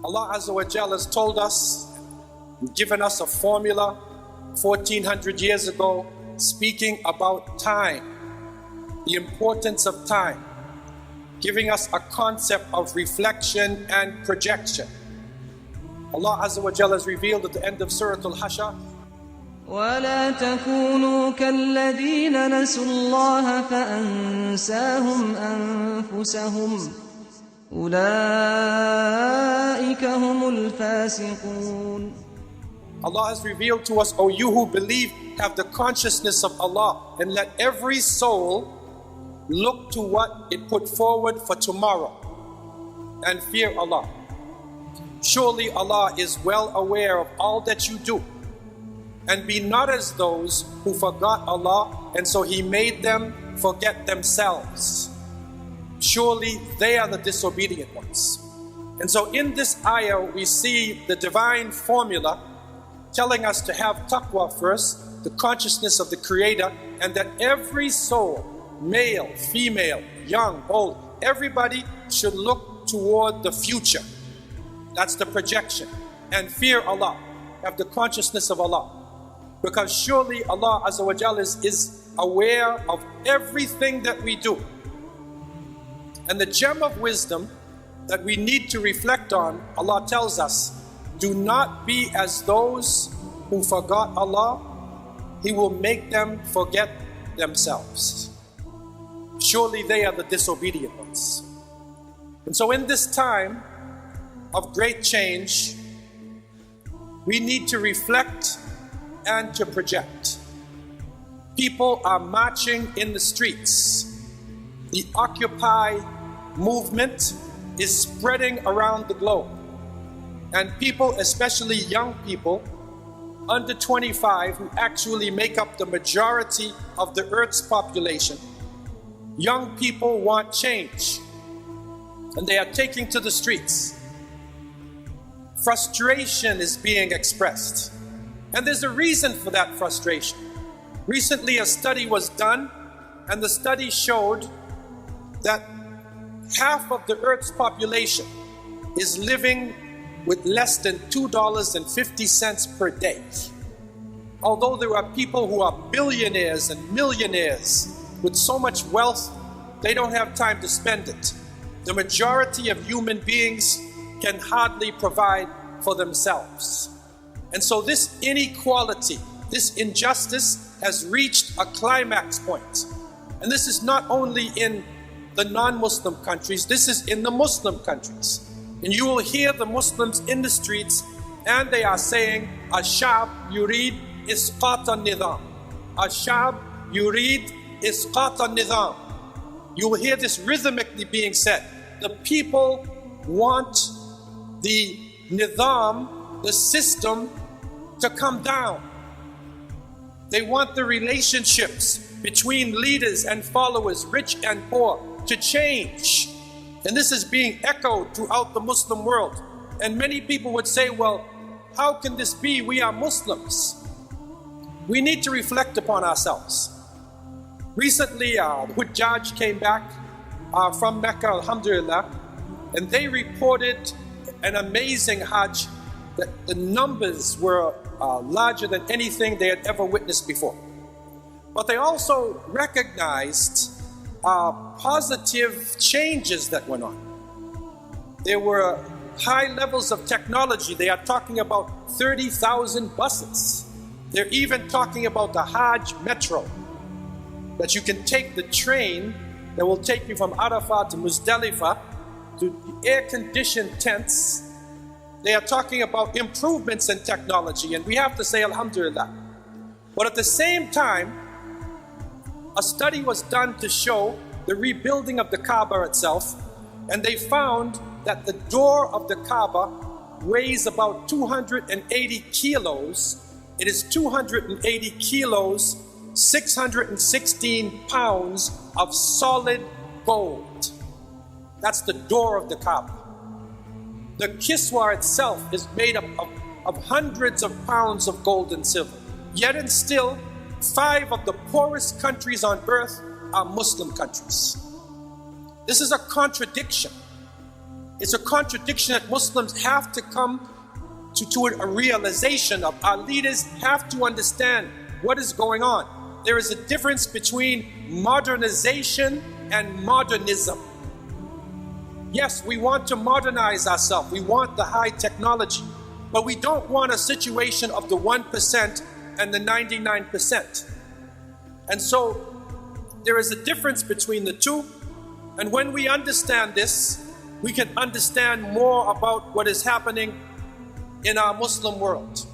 Allah Azza wa Jalla has told us, given us a formula 1400 years ago, speaking about time, the importance of time, giving us a concept of reflection and projection. Allah Azza wa Jalla has revealed at the end of Surah Al-Hashr, ولا تكونوا كالذين نسوا الله فأنساهم أنفسهم أولئك هم الفاسقون. Allah has revealed to us, O you who believe, have the consciousness of Allah, and let every soul look to what it put forward for tomorrow and fear Allah. Surely Allah is well aware of all that you do. And be not as those who forgot Allah, and so He made them forget themselves. Surely they are the disobedient ones. And so in this ayah we see the divine formula telling us to have taqwa first, the consciousness of the Creator, and that every soul, male, female, young, old, everybody should look toward the future. That's the projection. And fear Allah, have the consciousness of Allah. Because surely Allah Azza wa Jalla is aware of everything that we do. And the gem of wisdom that we need to reflect on, Allah tells us, do not be as those who forgot Allah. He will make them forget themselves. Surely they are the disobedient ones. And so in this time of great change, we need to reflect and to project. People are marching in the streets. The Occupy movement is spreading around the globe. And people, especially young people, under 25, who actually make up the majority of the Earth's population, young people want change. And they are taking to the streets. Frustration is being expressed. And there's a reason for that frustration. Recently a study was done, and the study showed that half of the Earth's population is living with less than $2.50 per day. Although there are people who are billionaires and millionaires with so much wealth, they don't have time to spend it. The majority of human beings can hardly provide for themselves. And so this inequality, this injustice has reached a climax point. And this is not only in the non-Muslim countries, this is in the Muslim countries. And you will hear the Muslims in the streets, and they are saying, Ashab yurid isqat al-nidam. Ashab yurid isqat al-nidam. You will hear this rhythmically being said. The people want the nidam, the system, to come down. They want the relationships between leaders and followers, rich and poor, to change. And this is being echoed throughout the Muslim world. And many people would say, well, how can this be? We are Muslims. We need to reflect upon ourselves. Recently, the Hujjaj came back from Mecca, alhamdulillah, and they reported an amazing Hajj, that the numbers were larger than anything they had ever witnessed before. But they also recognized positive changes that went on. There were high levels of technology. They are talking about 30,000 buses. They're even talking about the Hajj metro, that you can take the train that will take you from Arafat to Muzdalifah to air-conditioned tents. They are talking about improvements in technology, and we have to say alhamdulillah. But at the same time, a study was done to show the rebuilding of the Kaaba itself, and they found that the door of the Kaaba weighs about 280 kilos. It is 280 kilos, 616 pounds of solid gold. That's the door of the Kaaba. The Kiswa itself is made up of hundreds of pounds of gold and silver. Yet and still, 5 of the poorest countries on earth are Muslim countries. This is a contradiction. It's a contradiction that Muslims have to come to a realization of. Our leaders have to understand what is going on. There is a difference between modernization and modernism. Yes, we want to modernize ourselves. We want the high technology. But we don't want a situation of the 1% and the 99%. And so there is a difference between the two. And when we understand this, we can understand more about what is happening in our Muslim world.